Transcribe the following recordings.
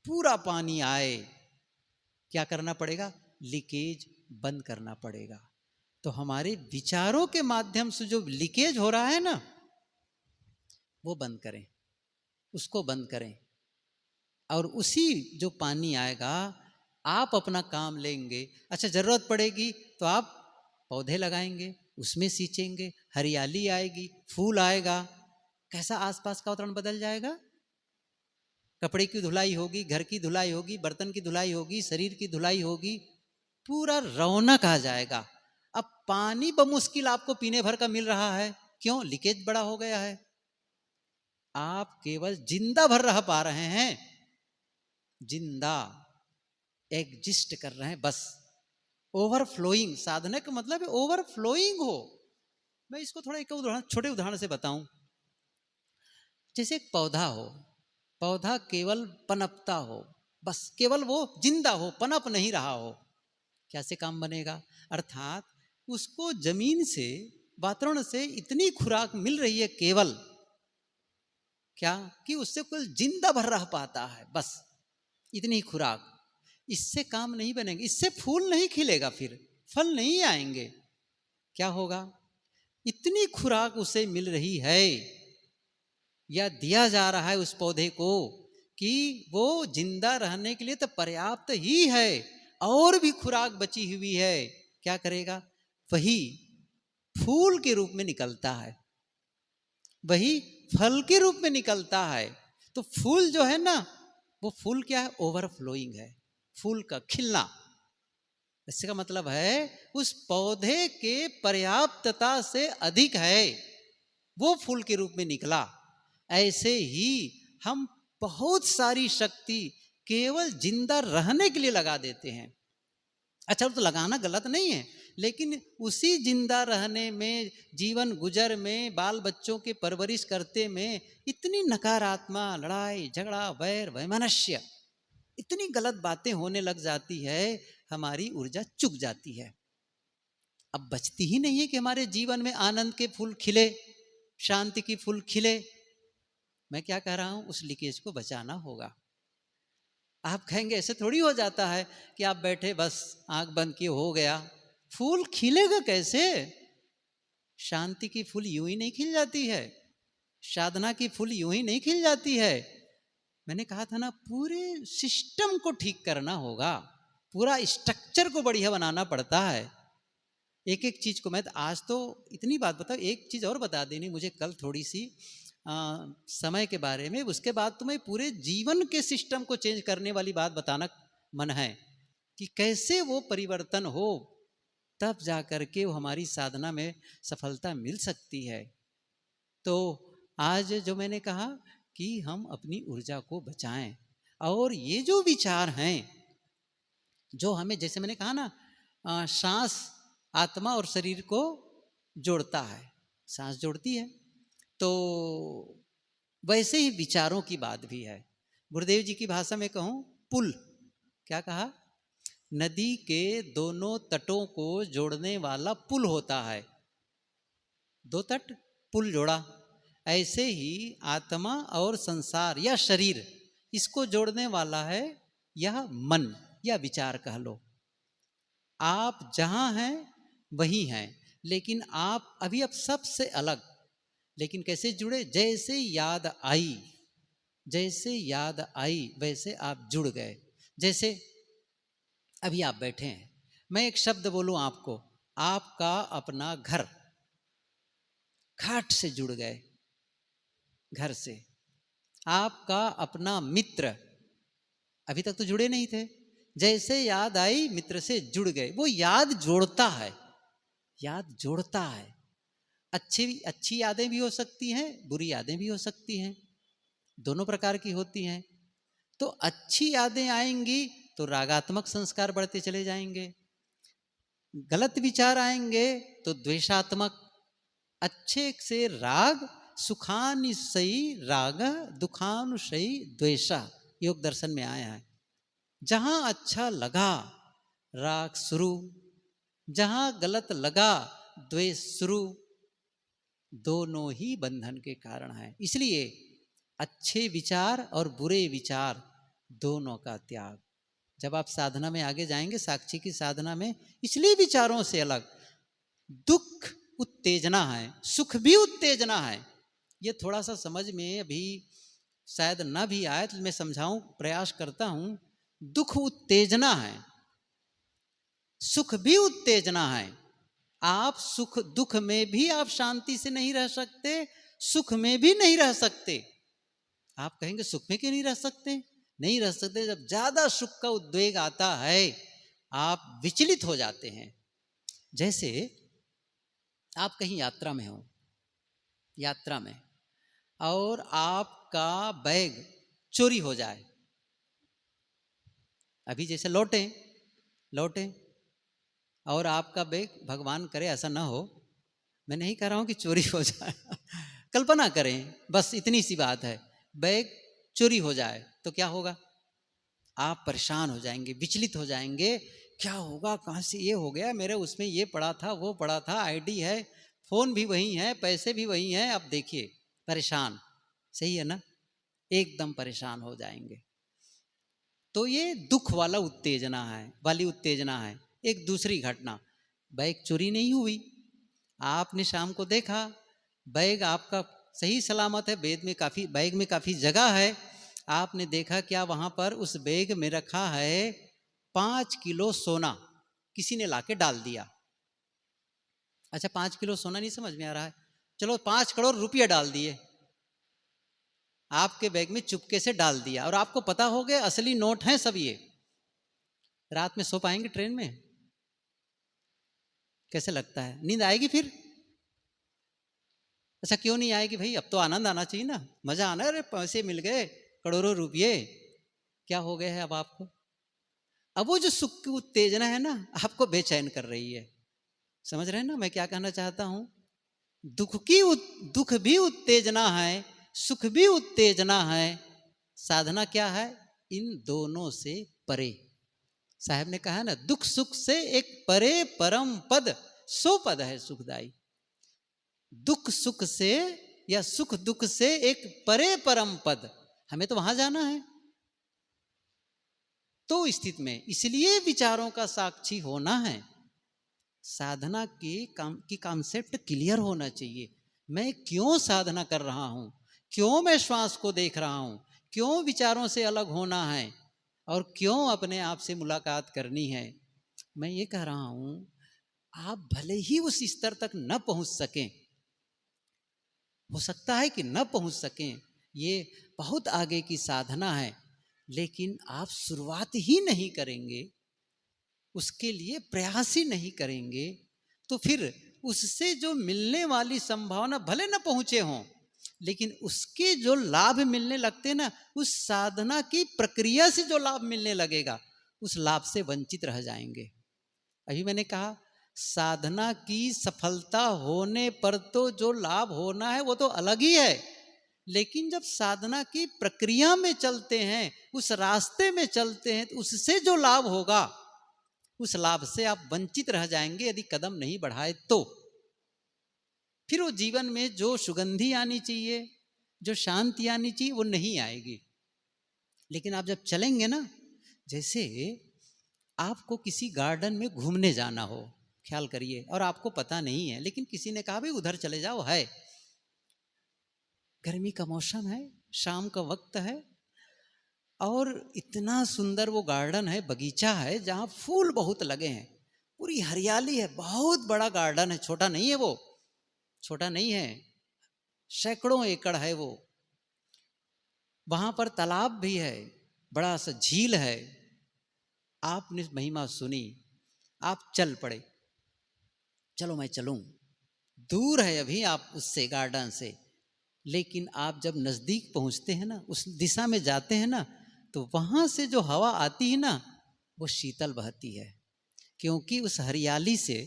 पूरा पानी आए, क्या करना पड़ेगा? लीकेज बंद करना पड़ेगा। तो हमारे विचारों के माध्यम से जो लीकेज हो रहा है ना, वो बंद करें, उसको बंद करें। और उसी जो पानी आएगा, आप अपना काम लेंगे। अच्छा, जरूरत पड़ेगी तो आप पौधे लगाएंगे, उसमें सींचेंगे, हरियाली आएगी, फूल आएगा, कैसा आसपास का वातावरण बदल जाएगा। कपड़े की धुलाई होगी, घर की धुलाई होगी, बर्तन की धुलाई होगी, शरीर की धुलाई होगी, पूरा रौनक आ जाएगा। अब पानी बमुश्किल आपको पीने भर का मिल रहा है, क्यों? लीकेज बड़ा हो गया है। आप केवल जिंदा भर रह पा रहे हैं, जिंदा एग्जिस्ट कर रहे हैं बस। ओवरफ्लोइंग, साधना का मतलब है ओवरफ्लोइंग हो। मैं इसको थोड़ा एक उदाहरण, छोटे उदाहरण से बताऊं। जैसे एक पौधा हो, पौधा केवल पनपता हो, बस केवल वो जिंदा हो, पनप नहीं रहा हो, कैसे काम बनेगा? अर्थात उसको जमीन से, वातावरण से इतनी खुराक मिल रही है केवल, क्या कि उससे कुल जिंदा भर रह पाता है, बस इतनी खुराक। इससे काम नहीं बनेगा, इससे फूल नहीं खिलेगा, फिर फल नहीं आएंगे। क्या होगा? इतनी खुराक उसे मिल रही है या दिया जा रहा है उस पौधे को कि वो जिंदा रहने के लिए तो पर्याप्त ही है, और भी खुराक बची हुई है। क्या करेगा? वही फूल के रूप में निकलता है, वही फल के रूप में निकलता है। तो फूल जो है ना, वो फूल क्या है? ओवरफ्लोइंग है, फूल का खिलना। इसका मतलब है उस पौधे के पर्याप्तता से अधिक है, वो फूल के रूप में निकला। ऐसे ही हम बहुत सारी शक्ति केवल जिंदा रहने के लिए लगा देते हैं। अच्छा, तो लगाना गलत नहीं है, लेकिन उसी जिंदा रहने में, जीवन गुजर में, बाल बच्चों के परवरिश करते में इतनी नकारात्मक, लड़ाई झगड़ा, वैर वैमनस्य, इतनी गलत बातें होने लग जाती है, हमारी ऊर्जा चुक जाती है। अब बचती ही नहीं है कि हमारे जीवन में आनंद के फूल खिले, शांति की फूल खिले। मैं क्या कह रहा हूं? उस लीकेज को बचाना होगा। आप कहेंगे ऐसे थोड़ी हो जाता है कि आप बैठे बस आंख बंद किए हो गया। फूल खिलेगा कैसे? शांति की फूल यूं ही नहीं खिल जाती है, साधना की फूल यूं ही नहीं खिल जाती है। मैंने कहा था ना, पूरे सिस्टम को ठीक करना होगा, पूरा स्ट्रक्चर को बढ़िया बनाना पड़ता है। एक एक चीज को मैं आज तो इतनी बात बताऊं, एक चीज और बता देनी मुझे कल थोड़ी सी समय के बारे में, उसके बाद तुम्हें पूरे जीवन के सिस्टम को चेंज करने वाली बात बताना मन है कि कैसे वो परिवर्तन हो, तब जा करके वो हमारी साधना में सफलता मिल सकती है। तो आज जो मैंने कहा कि हम अपनी ऊर्जा को बचाएं, और ये जो विचार हैं जो हमें, जैसे मैंने कहा ना, सांस आत्मा और शरीर को जोड़ता है, सांस जोड़ती है, तो वैसे ही विचारों की बात भी है। गुरुदेव जी की भाषा में कहूं, पुल, क्या कहा? नदी के दोनों तटों को जोड़ने वाला पुल होता है, दो तट, पुल जोड़ा। ऐसे ही आत्मा और संसार या शरीर, इसको जोड़ने वाला है यह मन या विचार कह लो। आप जहां हैं वही हैं, लेकिन आप अभी अब सबसे अलग। लेकिन कैसे जुड़े? जैसे याद आई, जैसे याद आई वैसे आप जुड़ गए। जैसे अभी आप बैठे हैं, मैं एक शब्द बोलूं आपको, आपका अपना घर, घाट से जुड़ गए, घर से। आपका अपना मित्र, अभी तक तो जुड़े नहीं थे, जैसे याद आई मित्र से जुड़ गए। वो याद जोड़ता है, याद जोड़ता है। अच्छी अच्छी यादें भी हो सकती हैं, बुरी यादें भी हो सकती हैं, दोनों प्रकार की होती हैं। तो अच्छी यादें आएंगी तो रागात्मक संस्कार बढ़ते चले जाएंगे, गलत विचार आएंगे तो द्वेषात्मक। अच्छे से राग, सुखानुशयी राग, दुखानुशयी द्वेषा, योग दर्शन में आया है। जहां अच्छा लगा राग शुरू, जहां गलत लगा द्वेष शुरू, दोनों ही बंधन के कारण है। इसलिए अच्छे विचार और बुरे विचार दोनों का त्याग। जब आप साधना में आगे जाएंगे, साक्षी की साधना में, इसलिए विचारों से अलग, दुख उत्तेजना है, सुख भी उत्तेजना है। ये थोड़ा सा समझ में अभी शायद ना भी आए तो मैं समझाऊं, प्रयास करता हूं। दुख उत्तेजना है, सुख भी उत्तेजना है। आप सुख दुख में भी आप शांति से नहीं रह सकते, सुख में भी नहीं रह सकते। आप कहेंगे सुख में क्यों नहीं रह सकते? नहीं रह सकते। जब ज्यादा सुख का उद्वेग आता है, आप विचलित हो जाते हैं। जैसे आप कहीं यात्रा में हो, यात्रा में, और आपका बैग चोरी हो जाए। अभी जैसे लौटे लौटे और आपका बैग, भगवान करे ऐसा ना हो, मैं नहीं कह रहा हूं कि चोरी हो जाए कल्पना करें, बस इतनी सी बात है, बैग चोरी हो जाए तो क्या होगा? आप परेशान हो जाएंगे, विचलित हो जाएंगे। क्या होगा, कहाँ से ये हो गया, मेरे उसमें ये पड़ा था, वो पड़ा था, आईडी है, फोन भी वही है, पैसे भी वही हैं। अब देखिए, परेशान, सही है ना? एकदम परेशान हो जाएंगे। तो ये दुख वाला उत्तेजना है, वाली उत्तेजना है। एक दूसरी घटना, बैग चोरी नहीं हुई, आपने शाम को देखा बैग आपका सही सलामत है, बैग में काफ़ी जगह है। आपने देखा क्या, वहाँ पर उस बैग में रखा है 5 किलो सोना, किसी ने लाके डाल दिया। अच्छा, 5 किलो सोना नहीं समझ में आ रहा है, चलो 5 करोड़ रुपया डाल दिए, आपके बैग में चुपके से डाल दिया, और आपको पता हो गया असली नोट हैं सब ये। रात में सो पाएंगे ट्रेन में? कैसे लगता है, नींद आएगी फिर? अच्छा, क्यों नहीं आएगी भाई? अब तो आनंद आना चाहिए ना, मजा आना है। अरे पैसे मिल गए, करोड़ों रुपये, क्या हो गया है अब आपको? अब वो जो सुख की उत्तेजना है ना, आपको बेचैन कर रही है। समझ रहे हैं ना मैं क्या कहना चाहता हूं? दुख भी उत्तेजना है, सुख भी उत्तेजना है। साधना क्या है? इन दोनों से परे। साहब ने कहा ना, दुख सुख से एक परे परम पद, सो पद है सुखदाई। दुख सुख से या सुख दुख से एक परे परम पद, हमें तो वहां जाना है। तो स्थिति में इसलिए विचारों का साक्षी होना है। साधना की कॉन्सेप्ट क्लियर होना चाहिए। मैं क्यों साधना कर रहा हूं, क्यों मैं श्वास को देख रहा हूं, क्यों विचारों से अलग होना है, और क्यों अपने आप से मुलाकात करनी है। मैं ये कह रहा हूं, आप भले ही उस स्तर तक न पहुंच सकें, हो सकता है कि न पहुंच सकें, ये बहुत आगे की साधना है, लेकिन आप शुरुआत ही नहीं करेंगे, उसके लिए प्रयास ही नहीं करेंगे, तो फिर उससे जो मिलने वाली संभावना, भले न पहुंचे हों, लेकिन उसके जो लाभ मिलने लगते हैं ना, उस साधना की प्रक्रिया से जो लाभ मिलने लगेगा, उस लाभ से वंचित रह जाएंगे। अभी मैंने कहा, साधना की सफलता होने पर तो जो लाभ होना है वो तो अलग ही है, लेकिन जब साधना की प्रक्रिया में चलते हैं, उस रास्ते में चलते हैं, तो उससे जो लाभ होगा, उस लाभ से आप वंचित रह जाएंगे यदि कदम नहीं बढ़ाए तो। फिर वो जीवन में जो सुगंधी आनी चाहिए, जो शांति आनी चाहिए, वो नहीं आएगी। लेकिन आप जब चलेंगे ना, जैसे आपको किसी गार्डन में घूमने जाना हो, ख्याल करिए, और आपको पता नहीं है, लेकिन किसी ने कहा भाई उधर चले जाओ, है गर्मी का मौसम है, शाम का वक्त है, और इतना सुंदर वो गार्डन है, बगीचा है, जहाँ फूल बहुत लगे हैं, पूरी हरियाली है, बहुत बड़ा गार्डन है, छोटा नहीं है वो, छोटा नहीं है, सैकड़ों एकड़ है वो। वहां पर तालाब भी है, बड़ा सा झील है। आपने महिमा सुनी, आप चल पड़े, चलो मैं चलूं, दूर है अभी आप उससे, गार्डन से, लेकिन आप जब नजदीक पहुंचते हैं ना, उस दिशा में जाते हैं ना, तो वहां से जो हवा आती है ना, वो शीतल बहती है, क्योंकि उस हरियाली से,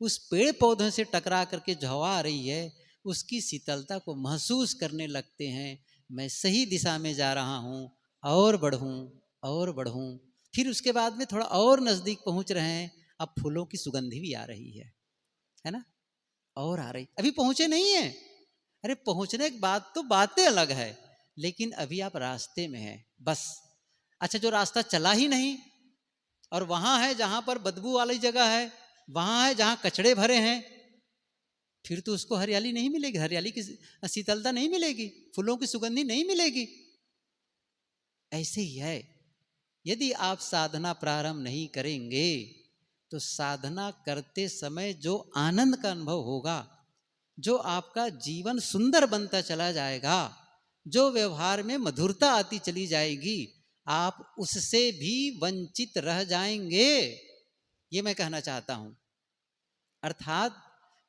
उस पेड़ पौधों से टकरा करके जो हवा आ रही है, उसकी शीतलता को महसूस करने लगते हैं। मैं सही दिशा में जा रहा हूँ, और बढ़ूँ, और बढ़ूँ। फिर उसके बाद में थोड़ा और नजदीक पहुंच रहे हैं, अब फूलों की सुगंधी भी आ रही है ना, और आ रही, अभी पहुंचे नहीं है। अरे पहुंचने के बाद तो बातें अलग है, लेकिन अभी आप रास्ते में हैं, बस अच्छा, जो रास्ता चला ही नहीं और वहां है जहां पर बदबू वाली जगह है, वहां है जहां कचड़े भरे हैं, फिर तो उसको हरियाली नहीं मिलेगी, हरियाली की शीतलता नहीं मिलेगी, फूलों की सुगंधी नहीं मिलेगी। ऐसे ही है, यदि आप साधना प्रारंभ नहीं करेंगे तो साधना करते समय जो आनंद का अनुभव होगा, जो आपका जीवन सुंदर बनता चला जाएगा, जो व्यवहार में मधुरता आती चली जाएगी, आप उससे भी वंचित रह जाएंगे, ये मैं कहना चाहता हूं। अर्थात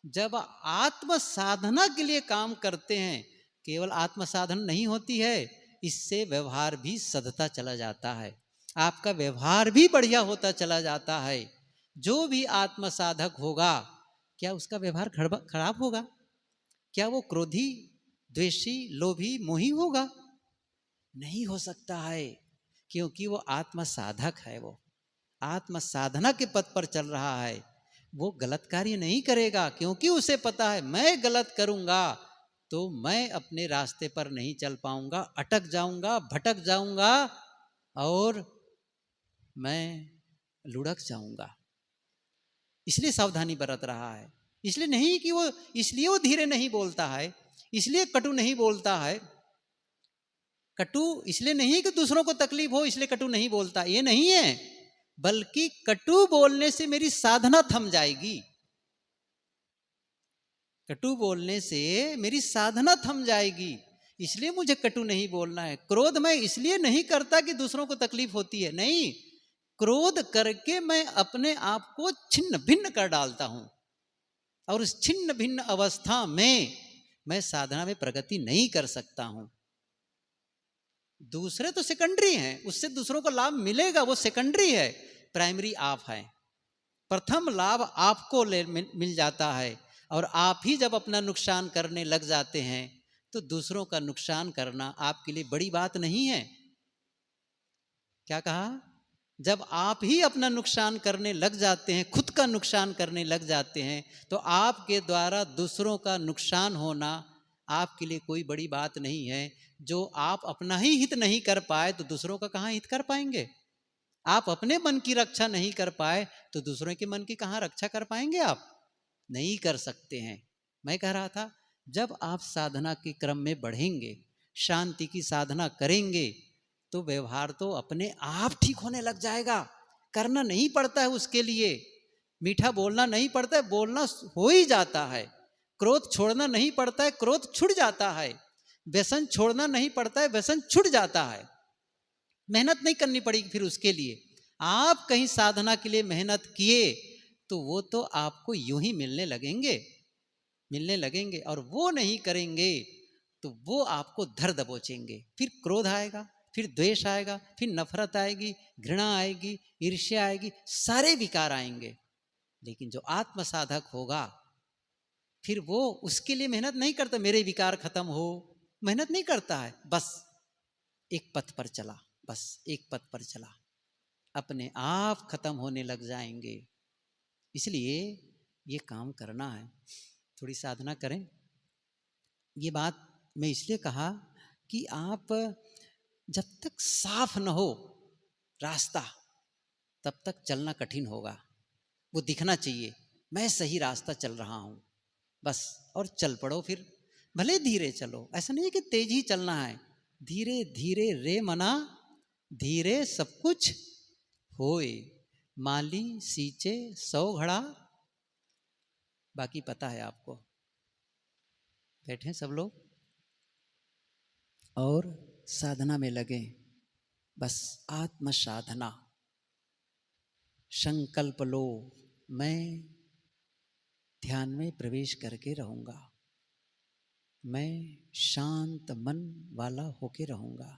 जब आत्म साधना के लिए काम करते हैं, केवल आत्म साधन नहीं होती है, इससे व्यवहार भी सधता चला जाता है, आपका व्यवहार भी बढ़िया होता चला जाता है। जो भी आत्म साधक होगा, क्या उसका व्यवहार खराब होगा? क्या वो क्रोधी, द्वेषी, लोभी, मोही होगा? नहीं हो सकता है, क्योंकि वो आत्म साधक है, वो आत्म साधना के पथ पर चल रहा है। वो गलत कार्य नहीं करेगा, क्योंकि उसे पता है मैं गलत करूंगा तो मैं अपने रास्ते पर नहीं चल पाऊंगा, अटक जाऊंगा, भटक जाऊंगा और मैं लुढ़क जाऊंगा। इसलिए सावधानी बरत रहा है। इसलिए नहीं कि वो, इसलिए वो धीरे नहीं बोलता है, इसलिए कटु नहीं बोलता है। कटु इसलिए नहीं कि दूसरों को तकलीफ हो इसलिए कटु नहीं बोलता, ये नहीं है, बल्कि कटु बोलने से मेरी साधना थम जाएगी। कटु बोलने से मेरी साधना थम जाएगी, इसलिए मुझे कटु नहीं बोलना है। क्रोध मैं इसलिए नहीं करता कि दूसरों को तकलीफ होती है, नहीं, क्रोध करके मैं अपने आप को छिन्न भिन्न कर डालता हूं, और उस छिन्न भिन्न अवस्था में मैं साधना में प्रगति नहीं कर सकता हूं। दूसरे तो सेकेंडरी हैं, उससे दूसरों को लाभ मिलेगा, वो सेकेंडरी है, प्राइमरी आप है। प्रथम लाभ आपको मिल जाता है, और आप ही जब अपना नुकसान करने लग जाते हैं तो दूसरों का नुकसान करना आपके लिए बड़ी बात नहीं है। क्या कहा? जब आप ही अपना नुकसान करने लग जाते हैं, खुद का नुकसान करने लग जाते हैं, तो आपके द्वारा दूसरों का नुकसान होना आपके लिए कोई बड़ी बात नहीं है। जो आप अपना ही हित नहीं कर पाए तो दूसरों का कहाँ हित कर पाएंगे? आप अपने मन की रक्षा नहीं कर पाए तो दूसरों के मन की कहाँ रक्षा कर पाएंगे? आप नहीं कर सकते हैं। मैं कह रहा था, जब आप साधना के क्रम में बढ़ेंगे, शांति की साधना करेंगे, तो व्यवहार तो अपने आप ठीक होने लग जाएगा। करना नहीं पड़ता है उसके लिए, मीठा बोलना नहीं पड़ता है, बोलना हो ही जाता है। क्रोध छोड़ना नहीं पड़ता है, क्रोध छूट जाता है। व्यसन छोड़ना नहीं पड़ता है, व्यसन छूट जाता है। मेहनत नहीं करनी पड़ेगी फिर उसके लिए। आप कहीं साधना के लिए मेहनत किए तो वो तो आपको यूं ही मिलने लगेंगे, और वो नहीं करेंगे तो वो आपको धर दबोचेंगे। फिर क्रोध आएगा, फिर द्वेष आएगा, फिर नफरत आएगी, घृणा आएगी, ईर्ष्या आएगी, सारे विकार आएंगे। लेकिन जो आत्म साधक होगा, फिर वो उसके लिए मेहनत नहीं करता मेरे विकार खत्म हो, मेहनत नहीं करता है, बस एक पथ पर चला, बस एक पथ पर चला, अपने आप खत्म होने लग जाएंगे। इसलिए ये काम करना है, थोड़ी साधना करें। ये बात मैं इसलिए कहा कि आप जब तक साफ न हो रास्ता, तब तक चलना कठिन होगा। वो दिखना चाहिए मैं सही रास्ता चल रहा हूं, बस, और चल पड़ो। फिर भले धीरे चलो, ऐसा नहीं है कि तेज ही चलना है, धीरे धीरे रे मना धीरे सब कुछ होए, माली सींचे 100 घड़ा। बाकी पता है आपको। बैठे सब लोग और साधना में लगे, बस आत्म साधना। संकल्प लो, मैं ध्यान में प्रवेश करके रहूंगा, मैं शांत मन वाला होके रहूंगा,